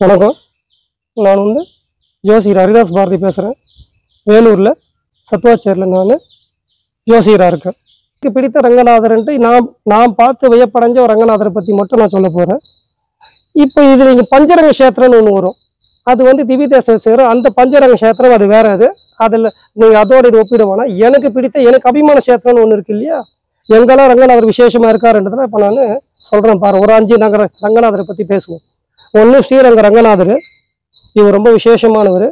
வணக்கம். நான் ஜோசியர் ஹரிதாஸ் பாரதி பேசுகிறேன். வேலூரில் சத்வாச்சேரியில் நான் ஜோசியராக இருக்கேன். எனக்கு பிடித்த ரங்கநாதர்ன்ட்டு நான் பார்த்து வியப்படைஞ்ச ஒரு ரங்கநாதரை பற்றி மட்டும் நான் சொல்ல போகிறேன். இப்போ இது நீங்கள் பஞ்சரங்க கஷேத்திரம்னு ஒன்று வரும். அது திவ்ய தேசத்தை சேரும். அந்த பஞ்சரங்க கஷேத்திரம் அது வேறு. அதில் நீங்கள் அதோட இது ஒப்பிடுவானா எனக்கு பிடித்த எனக்கு அபிமான கஷேத்திரம்னு ஒன்று இருக்கு இல்லையா. எங்கெல்லாம் ரங்கநாதர் விசேஷமாக இருக்காருன்றதுல இப்போ நான் சொல்கிறேன் பாரு. ஒரு 5 நகர ரங்கநாதரை பற்றி பேசுவோம். ஒன்று ஸ்ரீரங்க ரங்கநாதர். இவர் ரொம்ப விசேஷமானவர்.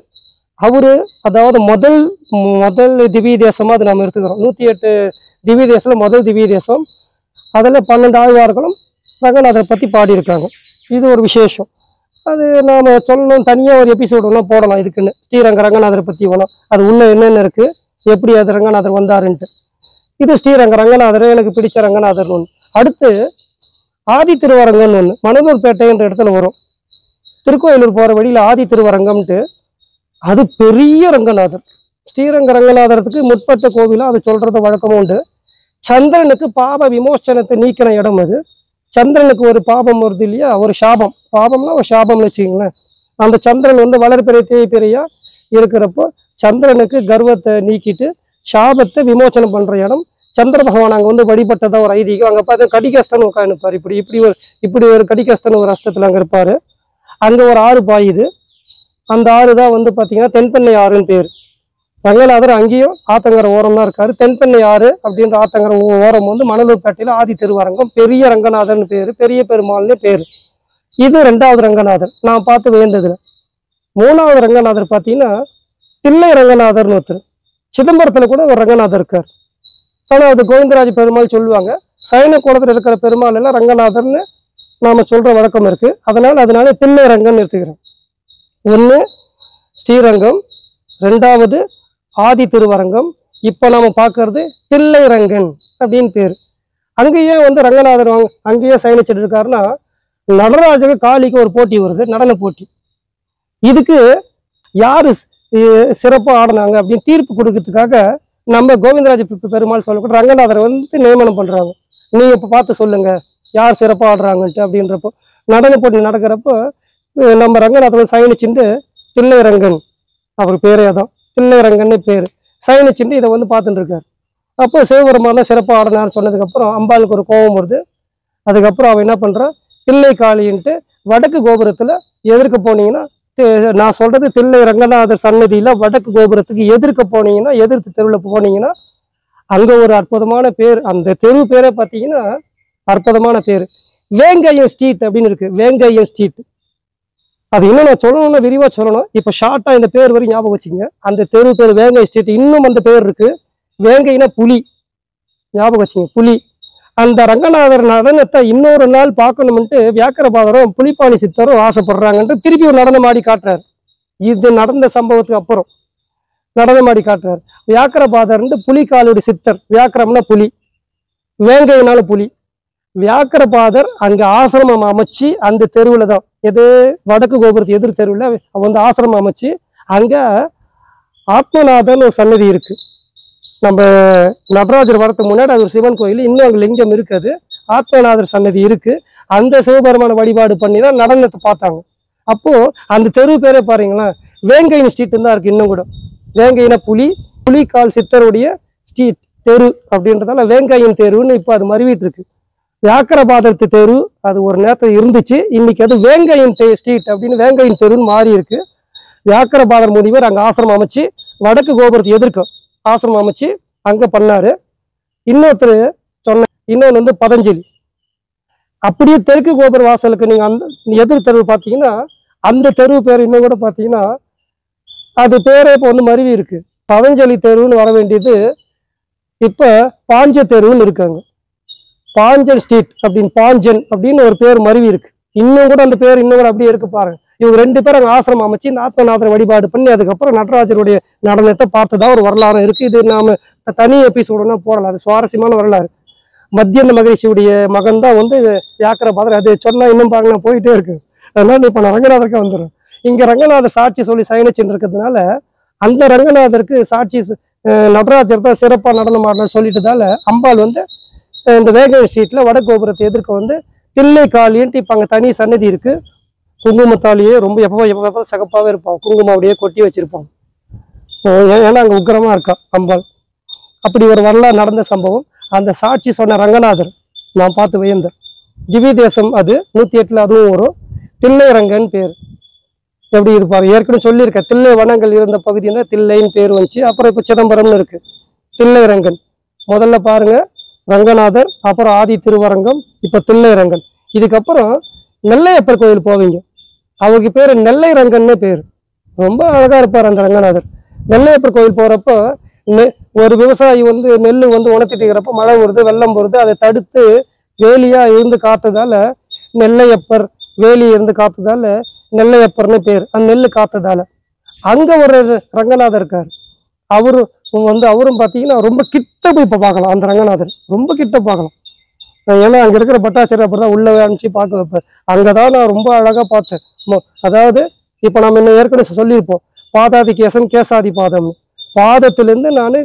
அவரு அதாவது முதல் திவ்ய தேசமாக அது நம்ம எடுத்துக்கிறோம். 108 திவ்ய தேசத்தில் முதல் திவ்ய தேசம். அதில் 12 ஆழ்வார்களும் ரங்கநாதரை பற்றி பாடியிருக்காங்க. இது ஒரு விசேஷம். அது நாம் சொல்லணும், தனியாக ஒரு எபிசோடு ஒன்றும் போடலாம் இதுக்குன்னு. ஸ்ரீரங்க ரங்கநாதரை பற்றி வேணும், அது உள்ள என்னென்ன இருக்குது, எப்படி அது ரங்கநாதர் வந்தாருன்ட்டு. இது ஸ்ரீரங்க ரங்கநாதர் எனக்கு பிடிச்ச ரங்கநாதர்னு ஒன்று. அடுத்து ஆதி திருவரங்கம்னு ஒன்று மணலூர்பேட்டைன்ற இடத்துல வரும். திருக்கோயிலூர் போகிற வழியில் ஆதி திருவரங்கம்ட்டு அது பெரிய ரங்கநாதர். ஸ்ரீரங்க ரங்கநாதரத்துக்கு முற்பட்ட கோவிலாக அது சொல்கிறது வழக்கமும் உண்டு. சந்திரனுக்கு பாப விமோசனத்தை நீக்கின இடம் அது. சந்திரனுக்கு ஒரு பாபம் வருது இல்லையா, ஒரு சாபம். பாபம்னா ஒரு சாபம்னு வச்சுக்கிங்களேன். அந்த சந்திரன் வளர்பிறை தேய்பிறையா இருக்கிறப்போ சந்திரனுக்கு கர்வத்தை நீக்கிட்டு சாபத்தை விமோசனம் பண்ணுற இடம். சந்திர பகவான் அங்கே வழிபட்டதாக ஒரு ஐதீகம். அங்கே பார்த்து கடிகஸ்தன் உட்காந்துப்பார். இப்படி ஒரு கடிகஸ்தன் ஒரு அஸ்தத்தில் அங்கே இருப்பார். அங்கே ஒரு ஆறு பாயுது. அந்த ஆறு தான் பார்த்தீங்கன்னா தென்பெண்ணை ஆறுன்னு பேர். ரங்கநாதர் அங்கேயும் ஆத்தங்கர ஓரம் தான் இருக்காரு. தென்பெண்ணை ஆறு அப்படின்ற ஆத்தங்கர ஓரம் மணலூர்பேட்டையில் ஆதி திருவரங்கம். பெரிய ரங்கநாதர்னு பேர், பெரிய பெருமாள்னு பேர். இது 2வது ரங்கநாதர் நான் பார்த்து வியந்ததுல. 3வது ரங்கநாதர் பார்த்தீங்கன்னா தில்லை ரங்கநாதர்னு ஒருத்தர். சிதம்பரத்தில் கூட ஒரு ரங்கநாதர் இருக்கார். ஆனால் அது கோவிந்தராஜ பெருமாள் சொல்லுவாங்க. சைன கோலத்தில் இருக்கிற பெருமாள் எல்லாம் ரங்கநாதர்னு நாம் சொல்கிற வழக்கம் இருக்குது. அதனால தில்லை ரங்கம்னு எடுத்துக்கிறோம். 1 ஸ்ரீரங்கம், 2வது ஆதி திருவரங்கம், இப்போ நாம் பார்க்கறது தில்லை ரங்கன் அப்படின்னு பேர். அங்கேயே ரங்கநாதர் அங்கேயே சயனிச்சுட்டு இருக்காருன்னா, நடராஜருக்கு காளிக்கு ஒரு போட்டி வருது, நடன போட்டி. இதுக்கு யாரு சிறப்பாக ஆடினாங்க அப்படின்னு தீர்ப்பு கொடுக்கறதுக்காக நம்ம கோவிந்தராஜ பெருமாள் சொல்லக்கூட ரங்கநாதரை நியமனம் பண்ணுறாங்க. நீங்கள் இப்போ பார்த்து சொல்லுங்க யார் சிறப்பாக ஆடுறாங்கன்ட்டு. அப்படின்றப்போ நடன போட்டி நடக்கிறப்போ நம்ம ரங்கநாதர் சயனிச்சுட்டு தில்லை ரங்கன், அவர் பேரே தான் தில்லை ரங்கன்னு பேர், சயனிச்சுட்டு இதை பார்த்துட்டு இருக்காரு. அப்போ சிவபெருமான் சிறப்பாக ஆடினார்னு சொன்னதுக்கப்புறம் அம்பாளுக்கு ஒரு கோபம் வருது. அதுக்கப்புறம் அவன் என்ன பண்ணுறான், தில்லை காளின்ட்டு வடக்கு கோபுரத்தில் எதிர்க்க போனீங்கன்னா, நான் சொல்கிறது தில்லை ரங்கநாதர் சன்னதியில் வடக்கு கோபுரத்துக்கு எதிர்க்க போனீங்கன்னா, எதிர்த்து தெருவில் போனீங்கன்னா அங்கே ஒரு அற்புதமான பேர். அந்த தெரு பேரை பார்த்தீங்கன்னா அற்புதமான பேர், வேங்கையம் ஸ்ட்ரீட் அப்படின்னு இருக்குது. வேங்கையம் ஸ்ட்ரீட். அது இன்னும் நான் சொல்லணும்னா விரிவாக சொல்லணும். இப்போ ஷார்ட்டாக இந்த பேர் வரை ஞாபகம் வச்சுங்க. அந்த தெரு பேர் வேங்கை ஸ்ட்ரீட். இன்னும் அந்த பேர் இருக்குது. வேங்கைனா புலி, ஞாபகம் வச்சுங்க, புலி. அந்த ரங்கநாதர் நடனத்தை இன்னொரு நாள் பார்க்கணும்ன்ட்டு வியாக்கரபாதரும் புலிப்பாணி சித்தரும் ஆசைப்படுறாங்கன்ட்டு திருப்பி ஒரு நடனம் ஆடி காட்டுறாரு. இது நடந்த சம்பவத்துக்கு அப்புறம் நடனம் ஆடி காட்டுறாரு. வியாக்கரபாதர்ன்ட்டு புலிகாலுடைய சித்தர். வியாக்கரம்னா புலி, வேங்கைனால புலி. வியாக்கரபாதர் அங்கே ஆசிரமம் அமைச்சு அந்த தெருவில் தான், எது வடக்கு கோபுரத்து எதிர் தெருவில் ஆசிரமம் அமைச்சு அங்கே ஆத்மநாதன் ஒரு சன்னதி இருக்கு. நம்ம நடராஜர் வரத்துக்கு முன்னாடி அது ஒரு சிவன் கோயில். இன்னும் அங்கே லிங்கம் இருக்குது. ஆத்மநாதர் சன்னதி இருக்கு. அந்த சிவபெருமான வழிபாடு பண்ணி தான் நடனத்தை பார்த்தாங்க. அப்போ அந்த தெரு பேரே பாருங்களா, வேங்கையின் ஸ்ட்ரீட் தான் இருக்கு. இன்னும் கூட வேங்கையின புலிகால் சித்தருடைய ஸ்ட்ரீட் தெரு அப்படின்றதால வேங்கையின் தெருன்னு இப்போ அது மறுவிட்டு இருக்கு. வியாக்கரபாதத்து தெரு அது ஒரு நேரத்தில் இருந்துச்சு. இன்னைக்கு அது வேங்கையின் ஸ்ட்ரீட் அப்படின்னு வேங்கையின் தெருன்னு மாறி இருக்கு. வியாக்கரபாதர் முனிவர் அங்கே ஆசிரமம் அமைச்சு வடக்கு கோபுரத்தை எதிர்க்க ஆசிரமம் அமைச்சு அங்கே பண்ணாரு. இன்னொருத்தர் இன்னொன்று பதஞ்சலி. அப்படியே தெற்கு கோபுர வாசலுக்கு நீங்கள் அந்த எதிர் தெருவு பார்த்தீங்கன்னா அந்த தெருவு பேர் இன்னும் கூட பார்த்தீங்கன்னா அது பேரே இப்போ மருவி இருக்கு. பதஞ்சலி தெருவுன்னு வர வேண்டியது இப்போ பாஞ்ச தெருவுன்னு இருக்காங்க. பாஞ்சன் ஸ்ட்ரீட் அப்படின்னு பாஞ்சன் அப்படின்னு ஒரு பேர் மருவி இருக்கு. இன்னும் கூட அந்த பேர் இன்னும் கூட அப்படியே இருக்கு பாருங்க. இவங்க 2 பேரும் அங்கே ஆசிரமம் அமைச்சு இந்த ஆத்மநாதரை வழிபாடு பண்ணி அதுக்கப்புறம் நடராஜருடைய நடனத்தை பார்த்ததா ஒரு வரலாறு இருக்கு. இது நாம தனி எபிசோடுனா போடலாம். அது சுவாரஸ்யமான வரலாறு. மத்தியந்த மகரிஷியுடைய மகன் தான் வியாக்கரபாதர். அது சொன்னா இன்னும் பாருங்க நான் போயிட்டே இருக்கு. அதனால இப்போ நான் ரங்கநாதருக்கு வந்துடுறேன். இங்க ரங்கநாதர் சாட்சி சொல்லி சயனிச்சுட்டு இருக்கிறதுனால அந்த ரங்கநாதருக்கு சாட்சி நடராஜர் தான் சிறப்பாக நடனம் ஆடணும்னு சொல்லிட்டதால அம்பாள் இந்த வேங்கை ஸ்ட்ரீட்ல வடக்கு கோபுரத்தை எதிர்க்க தில்லை காளின்ட்டு இப்போ அங்கே தனி சன்னதி இருக்கு. குங்குமத்தாலேயே ரொம்ப எப்போ சிகப்பாகவே இருப்பான், குங்குமம் அப்படியே கொட்டி வச்சிருப்பான். ஏன்னா அங்கே உக்கிரமா இருக்கா அம்பாள். அப்படி ஒரு வரலாறு நடந்த சம்பவம். அந்த சாட்சி சொன்ன ரங்கநாதர் நான் பார்த்து வியந்தேன். திவ்ய தேசம் அது 108 அதுவும் வரும். தில்லை ரங்கன் பேர். எப்படி இருப்பாரு ஏற்கனவே சொல்லியிருக்கேன். தில்லை வனங்கள் இருந்த பகுதின்னா தில்லைன்னு பேர் வந்துச்சு. அப்புறம் இப்போ சிதம்பரம்னு இருக்கு. தில்லை ரங்கன் முதல்ல பாருங்க, ரங்கநாதர், அப்புறம் ஆதி திருவரங்கம், இப்போ தில்லை ரங்கன். இதுக்கப்புறம் நெல்லையப்பர் கோயில் போவீங்க, அவருக்கு பேர் நெல்லை ரங்கன்னு பேர். ரொம்ப அழகா இருப்பார் அந்த ரங்கநாதர். நெல்லையப்பர் கோயில் போறப்போ ஒரு விவசாயி நெல் உணர்த்திட்டு இருக்கிறப்ப மழை வருது, வெள்ளம் வருது, அதை தடுத்து வேலியா இருந்து காத்ததால நெல்லையப்பர், வேலி இருந்து காத்ததால நெல்லையப்பர்னு பேர். அந்த நெல் காத்ததால அங்க ஒரு ரங்கநாதர் இருக்காரு. அவரும் பார்த்தீங்கன்னா ரொம்ப கிட்ட போய் இப்போ பார்க்கலாம். அந்த ரங்கநாதர் ரொம்ப கிட்ட பார்க்கலாம். ஏன்னா அங்க இருக்கிற பட்டாச்சாரியர் அப்படிதான் உள்ள அனுப்பிச்சு பார்க்க வைப்பார். அங்கதான் நான் ரொம்ப அழகா பார்த்தேன். அதாவது இப்ப நம்ம இன்னும் ஏற்கனவே சொல்லியிருப்போம், பாதாதி கேசம் கேசாதி பாதம்னு. பாதத்திலிருந்து நான்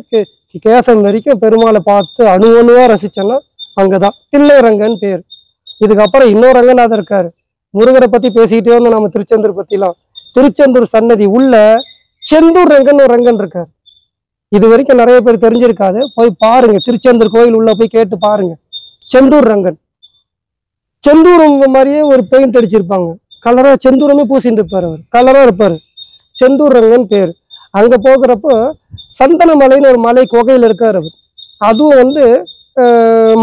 கேசம் வரைக்கும் பெருமாளை பார்த்து அணுவணுவா ரசிச்சேன்னா அங்கதான் தில்லை ரங்கன் பேர். இதுக்கப்புறம் இன்னொரு ரங்கநாதர் இருக்காரு. முருகரை பத்தி பேசிக்கிட்டே வந்து நம்ம திருச்செந்தூர் பத்திலாம். திருச்செந்தூர் சன்னதி உள்ள செந்தூர் ரங்கன் ஒரு ரங்கன் இருக்காரு. இது வரைக்கும் நிறைய பேர் தெரிஞ்சிருக்காது, போய் பாருங்க. திருச்செந்தூர் கோயில் உள்ள போய் கேட்டு பாருங்க. செந்தூர் ரங்கன், செந்தூர் மாதிரியே ஒரு பெயிண்ட் அடிச்சிருப்பாங்க, கலரா செந்தூரமே பூசிட்டு இருப்பாரு, அவர் கலரா இருப்பாரு. செந்தூர் ரங்கன் பேர். அங்க போகிறப்போ சந்தனமலைன்னு ஒரு மலை குகையில் இருக்காரு அவர். அதுவும்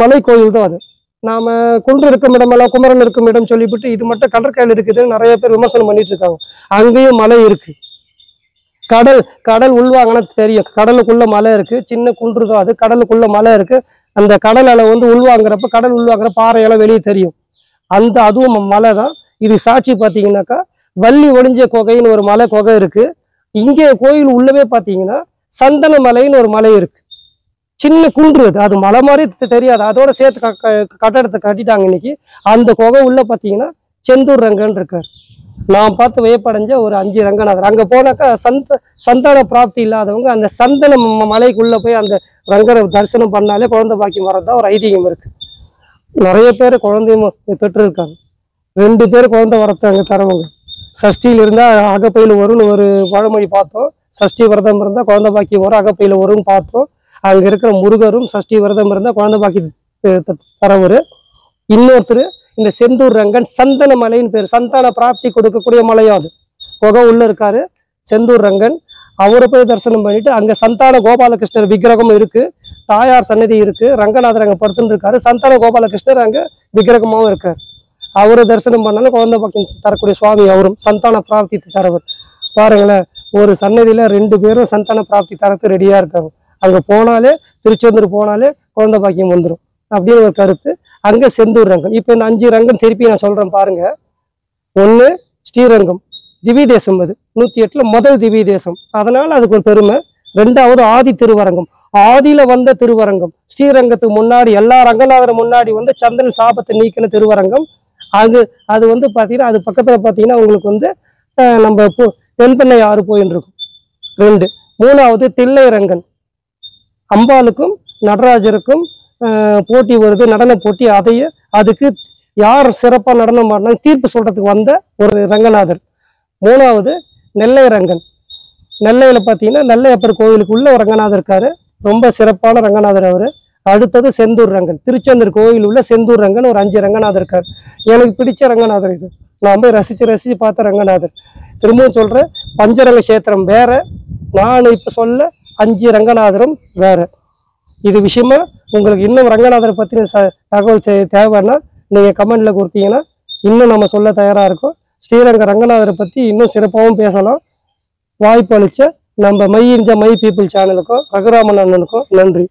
மலை கோயில் தான் அது. நாம குன்று இருக்கும் இடமெல்லாம் குமரன் இருக்கும் இடம் சொல்லிவிட்டு இது மட்டும் கடற்கரையில் இருக்குதுன்னு நிறைய பேர் விமர்சனம் பண்ணிட்டு இருக்காங்க. அங்கேயும் மலை இருக்கு. கடல் உள்வாங்கினா தெரியும். கடலுக்குள்ள மலை இருக்கு, சின்ன குன்று தான் அது. கடலுக்குள்ள மலை இருக்கு. அந்த கடல் அலை உள்வாங்குறப்ப கடல் உள்வாங்குற பாறையெல்லாம் வெளியே தெரியும். அதுவும் மலை தான். இது சாட்சி பார்த்தீங்கன்னாக்கா வள்ளி ஒளிஞ்ச குகைன்னு ஒரு மலை குகை இருக்கு. இங்கே கோயில் உள்ளவே பார்த்தீங்கன்னா சந்தன மலைன்னு ஒரு மலை இருக்கு. சின்ன குன்று அது மலை மாதிரி தெரியாது. அதோட சேர்த்து கட்டடத்தை கட்டிட்டாங்க இன்னைக்கு. அந்த குகை உள்ள பார்த்தீங்கன்னா செந்தூர் ரங்கன் இருக்கார். நான் பார்த்து வியப்படைஞ்ச ஒரு 5 ரங்கநாதர். அங்கே போனாக்கா சந்தான பிராப்தி இல்லாதவங்க அந்த சந்தன மலைக்குள்ள போய் அந்த ரங்கரை தரிசனம் பண்ணாலே குழந்தை பாக்கியம் வரதா ஒரு ஐதீகம் இருக்கு. நிறைய பேர் குழந்தையும் பெற்றிருக்காங்க. 2 பேர் குழந்தை வரத்தாங்க தரவங்க. சஷ்டியில் இருந்தால் அகப்பையில் வரும்னு ஒரு பழமொழி பார்த்தோம். சஷ்டி விரதம் இருந்தால் குழந்தை பாக்கியம் வரும், அகப்பையில் வரும்னு பார்த்தோம். அங்கே இருக்கிற முருகரும் சஷ்டி விரதம் இருந்தால் குழந்தை பாக்கியம் தரவர். இன்னொருத்தர் இந்த செந்தூர் ரங்கன் சந்தன மலைன்னு பேர். சந்தான பிராப்தி கொடுக்கக்கூடிய மலையும் அது. குகை உள்ள இருக்காரு செந்தூர் ரங்கன். அவரை போய் தரிசனம் பண்ணிட்டு அங்கே சந்தான கோபாலகிருஷ்ணர் விக்கிரகம் இருக்கு, தாயார் சன்னதி இருக்கு, ரங்கநாதர் அங்கே படுத்துட்டு இருக்காரு. சந்தான கோபாலகிருஷ்ணர் அங்கே விக்கிரகமாகவும் இருக்காரு. அவரை தரிசனம் பண்ணாலும் குழந்தை பாக்கியம் தரக்கூடிய சுவாமி அவரும் சந்தான பிராப்தி தரவர். பாருங்களேன், ஒரு சன்னதியில 2 பேரும் சந்தான பிராப்தி தரத்து ரெடியா இருக்காங்க. அங்க போனாலே திருச்செந்தூர் போனாலே குழந்தை பாக்கியம் வந்துடும் அப்படின்னு ஒரு கருத்து. அங்க செந்தூர் ரங்கன். இப்ப இந்த 5 ரங்கன் திருப்பி நான் சொல்றேன் பாருங்க. 1 ஸ்ரீரங்கம் திவ்ய தேசம், அது 108 முதல் திவ்ய தேசம், அதனால அதுக்கு ஒரு பெருமை. 2வது ஆதி திருவரங்கம், ஆதியில வந்த திருவரங்கம். ஸ்ரீரங்கத்துக்கு முன்னாடி எல்லா ரங்கநாதர் முன்னாடி சந்திரன் சாபத்தை நீக்கின திருவரங்கம். அது பார்த்தீங்கன்னா அது பக்கத்துல பார்த்தீங்கன்னா உங்களுக்கு நம்ம தென்பெண்ணை ஆறு போயின்னு இருக்கும். 2. 3வது தில்லை ரங்கன். அம்பாளுக்கும் நடராஜருக்கும் போட்டி வருது, நடன போட்டி. அதுக்கு யார் சிறப்பாக நடனம் ஆடினா தீர்ப்பு சொல்றதுக்கு வந்த ஒரு ரங்கநாதர். 3வது நெல்லை ரங்கன். நெல்லையில பார்த்தீங்கன்னா நெல்லையப்பர் கோயிலுக்குள்ள ஒரு ரங்கநாதர் இருக்காரு, ரொம்ப சிறப்பான ரங்கநாதர் அவரு. அடுத்தது செந்தூர் ரங்கன், திருச்செந்தூர் கோயில் உள்ள செந்தூர் ரங்கன் ஒரு 5 ரங்கநாதர் இருக்கார். எனக்கு பிடிச்ச ரங்கநாதர் இது. நான் போய் ரசிச்சு பார்த்த ரங்கநாதர். திரும்பவும் சொல்றேன், பஞ்சரங்க கஷேத்திரம் வேற, நான் இப்ப சொல்ல 5 ரங்கநாதரும் வேற. இது விஷயமா உங்களுக்கு இன்னும் ரங்கநாதரை பத்தின தகவல் தேவைன்னா நீங்க கமெண்ட்ல கொடுத்தீங்கன்னா இன்னும் நம்ம சொல்ல தயாரா இருக்கும். ஸ்ரீரங்க ரங்கநாதரை பத்தி இன்னும் சிறப்பாகவும் பேசலாம். வாய்ப்பு அளிச்ச நம்ம மை இந்தியா மை பீப்புள் சேனலுக்கும் ரகுராமன் அண்ணனுக்கும் நன்றி.